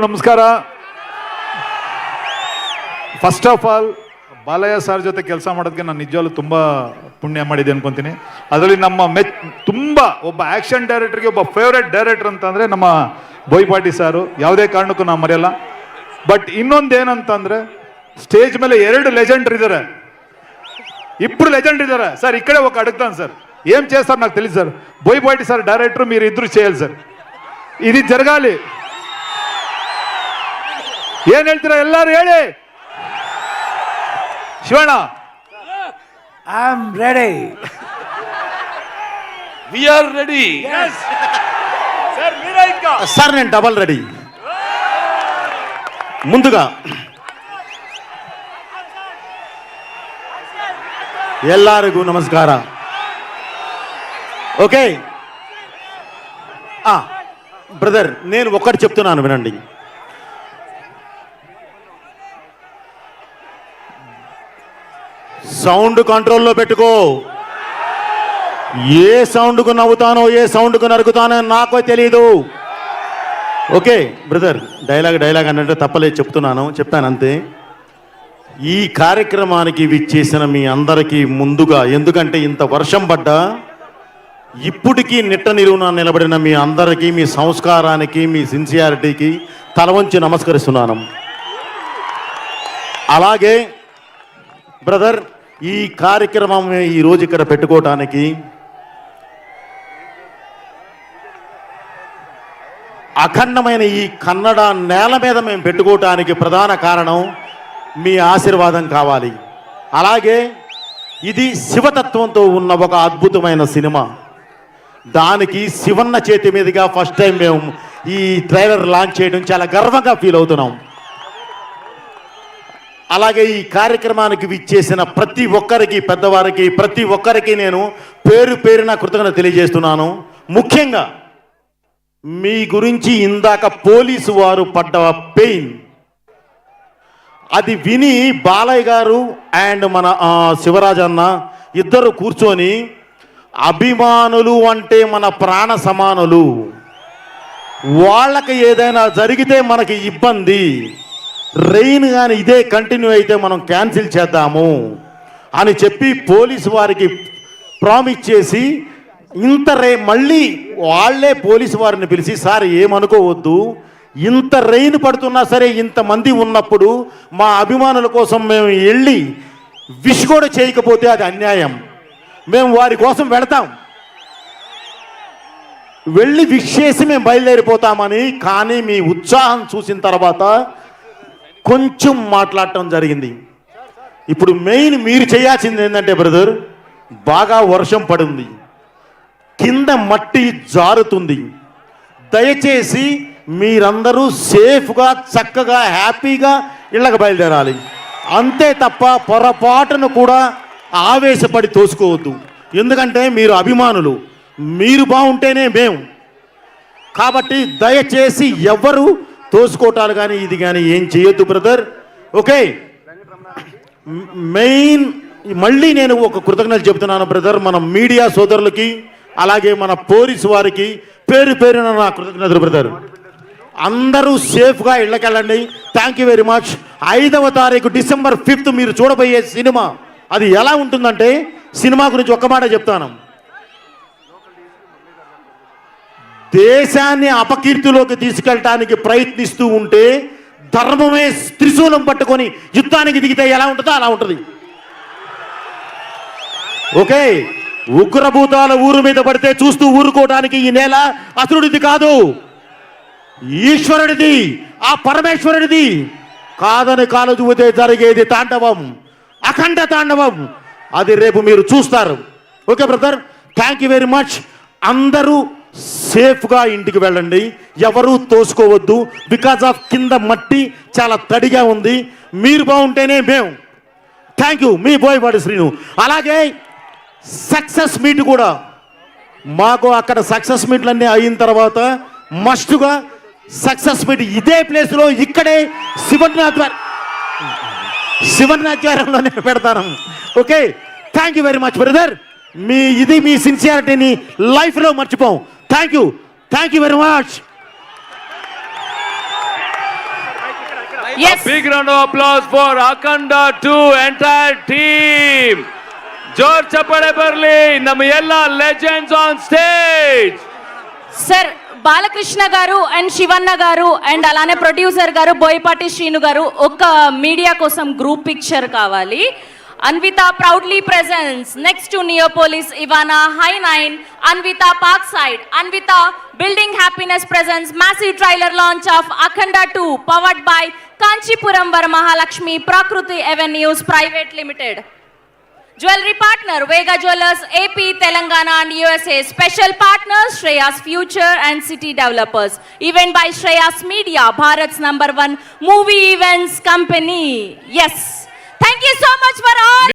ನಮಸ್ಕಾರ. First of all Balayya sir ಜೊತೆ ಕೆಲಸ ಮಾಡೋದಕ್ಕೆ ನಾನು ನಿಜವಾಗ್ಲೂ ತುಂಬ ಪುಣ್ಯ ಮಾಡಿದೆ ಅನ್ಕೊಂತೀನಿ. ಅದರಲ್ಲಿ ನಮ್ಮ ತುಂಬ ಒಬ್ಬ ಆ್ಯಕ್ಷನ್ ಡೈರೆಕ್ಟರ್ಗೆ ಒಬ್ಬ ಫೇವ್ರೆಟ್ ಡೈರೆಕ್ಟರ್ ಅಂತಂದರೆ ನಮ್ಮ ಬೋಯಿಪಾಟಿ ಸಾರು. ಯಾವುದೇ ಕಾರಣಕ್ಕೂ ನಾವು ಮರೆಯಲ್ಲ. ಬಟ್ ಇನ್ನೊಂದೇನಂತಂದರೆ ಸ್ಟೇಜ್ ಮೇಲೆ 2 ಲೆಜೆಂಡರ್ ಇದ್ದಾರೆ, 2 ಲೆಜೆಂಡ್ ఇದ್ದಾರೆ సార్. ఇక్కడే ఒక అడుగుతాను సార్, ఏం చేస్తారు నాకు తెలియదు సార్. బోయిపాటి సార్ డైరెక్టర్, మీరు ఇద్దరు చేయాలి సార్. ఇది జరగాలి. ಏನ್ ಹೇಳ್ತೀರಾ ಎಲ್ಲರೂ ಹೇಳಿ. Shivanna, I am ready. We are ready. Sir మీరే ఇంకా. సార్ నేను డబల్ రెడీ. ముందుగా ಎಲ್ಲರಿಗೂ ನಮಸ್ಕಾರ. ఓకే బ్రదర్, నేను ఒక్కటి చెప్తున్నాను వినండి. సౌండ్ కంట్రోల్లో పెట్టుకో. ఏ సౌండ్కు నవ్వుతానో ఏ సౌండ్కు నరుకుతానో నాకు తెలియదు. ఓకే బ్రదర్, డైలాగ్ అంటే తప్పలేదు, చెప్తాను అంతే. ఈ కార్యక్రమానికి విచ్చేసిన మీ అందరికీ ముందుగా, ఎందుకంటే ఇంత వర్షం పడ్డా ఇప్పటికీ నిట్ట నిలువున నిలబడిన మీ అందరికీ, మీ సంస్కారానికి, మీ సిన్సియారిటీకి తల వంచి నమస్కరిస్తున్నాను. అలాగే బ్రదర్, ఈ కార్యక్రమం ఈరోజు ఇక్కడ పెట్టుకోవటానికి అఖండమైన ఈ కన్నడ నేల మీద మేము పెట్టుకోవటానికి ప్రధాన కారణం మీ ఆశీర్వాదం కావాలి. అలాగే ఇది శివతత్వంతో ఉన్న ఒక అద్భుతమైన సినిమా. దానికి శివన్న చేతి మీదుగా ఫస్ట్ టైం మేము ఈ ట్రైలర్ లాంచ్ చేయడం చాలా గర్వంగా ఫీల్ అవుతున్నాం. అలాగే ఈ కార్యక్రమానికి విచ్చేసిన ప్రతి ఒక్కరికి, పెద్దవారికి, ప్రతి ఒక్కరికి నేను పేరు పేరున కృతజ్ఞత తెలియజేస్తున్నాను. ముఖ్యంగా మీ గురించి ఇందాక పోలీసు వారు పడ్డ పెయిన్, అది విని బాలయ్య గారు అండ్ మన శివరాజ్ అన్న ఇద్దరు కూర్చొని, అభిమానులు అంటే మన ప్రాణ సమానులు, వాళ్ళకి ఏదైనా జరిగితే మనకి ఇబ్బంది, రెయిన్ కానీ ఇదే కంటిన్యూ అయితే మనం క్యాన్సిల్ చేద్దాము అని చెప్పి పోలీసు వారికి ప్రామిస్ చేసి, మళ్ళీ వాళ్ళే పోలీసు వారిని పిలిచి, సార్ ఏమనుకోవద్దు, ఇంత రెయిన్ పడుతున్నా సరే ఇంతమంది ఉన్నప్పుడు మా అభిమానుల కోసం మేము వెళ్ళి విష్ కూడా చేయకపోతే అది అన్యాయం, మేము వారి కోసం వెళతాం, వెళ్ళి విష్ చేసి మేము బయలుదేరిపోతామని. కానీ మీ ఉత్సాహం చూసిన తర్వాత కొంచెం మాట్లాడటం జరిగింది. ఇప్పుడు మెయిన్ మీరు చేయాల్సింది ఏంటంటే బ్రదర్, బాగా వర్షం పడింది, కింద మట్టి జారుతుంది, దయచేసి మీరందరూ సేఫ్గా చక్కగా హ్యాపీగా ఇళ్ళకి బయలుదేరాలి. అంతే తప్ప పొరపాటును కూడా ఆవేశపడి తోసుకోవద్దు. ఎందుకంటే మీరు అభిమానులు, మీరు బాగుంటేనే మేము. కాబట్టి దయచేసి ఎవరు తోసుకోవటాలు కానీ ఇది కానీ ఏం చేయొద్దు బ్రదర్. ఓకే, మెయిన్ మళ్ళీ నేను ఒక కృతజ్ఞతలు చెబుతున్నాను బ్రదర్, మన మీడియా సోదరులకి, అలాగే మన పోలీసు వారికి పేరు పేరున నా కృతజ్ఞతలు బ్రదర్. అందరూ సేఫ్గా ఇళ్ళకెళ్ళండి. Thank you very much. 5వ తారీఖు డిసెంబర్ 5th మీరు చూడబోయే సినిమా అది ఎలా ఉంటుందంటే, సినిమా గురించి ఒక్క మాట చెప్తాను. దేశాన్ని అపకీర్తిలోకి తీసుకెళ్ళటానికి ప్రయత్నిస్తూ ఉంటే ధర్మమే త్రిశూలం పట్టుకొని యుద్ధానికి దిగితే ఎలా ఉంటుందో అలా ఉంటుంది. ఓకే, ఉగ్రభూతాల ఊరు మీద పడితే చూస్తూ ఊరుకోవడానికి ఈ నేల అసురుడిది కాదు, ఈశ్వరుడిది, ఆ పరమేశ్వరుడిది. కాదని కాలు చూపితే జరిగేది తాండవం, అఖండ తాండవం. అది రేపు మీరు చూస్తారు. Okay brother, thank you very much. అందరూ సేఫ్గా ఇంటికి వెళ్ళండి, ఎవరూ తోసుకోవద్దు. బికాజ్ ఆఫ్ కింద మట్టి చాలా తడిగా ఉంది. మీరు బాగుంటేనే మేము. థ్యాంక్ యూ, మీ బోయపాటి శ్రీను. అలాగే సక్సెస్ మీట్ కూడా మాకు అక్కడ సక్సెస్ మీట్లన్నీ అయిన తర్వాత మస్టుగా సక్సెస్ మీట్ ఇదే ప్లేస్లో, ఇక్కడే శివనాధ్వర్యంలోనే పెడతాను. Okay, thank you very much brother. మీ సిన్సియారిటీని లైఫ్లో మర్చిపోం. Thank you very much. Yes. A big round of applause for Akhanda 2 entire team. ಜೋರ್ ಚಪ್ಪಾಳೆ ಬರ್ಲಿ ನಮ್ಮ ಎಲ್ಲ legends on stage. Sir Balakrishna గారు అండ్ శివన్న గారు అండ్ అలానే ప్రొడ్యూసర్ గారు బోయపాటి శ్రీను గారు ఒక మీడియా కోసం గ్రూప్ పిక్చర్ కావాలి. Anvita proudly presents next to Neopolis Ivana High 9, Anvita Parkside. Anvita Building Happiness presents massive trailer launch of Akhanda 2 powered by Kanchipuram Varamahalakshmi Prakruti Avenues Private Limited. Jewelry partner Vega Jewelers AP Telangana and USA. Special partners Shreyas Future and City Developers. Event by Shreyas Media, Bharat's #1 movie events company. Yes. Thank you so much for all.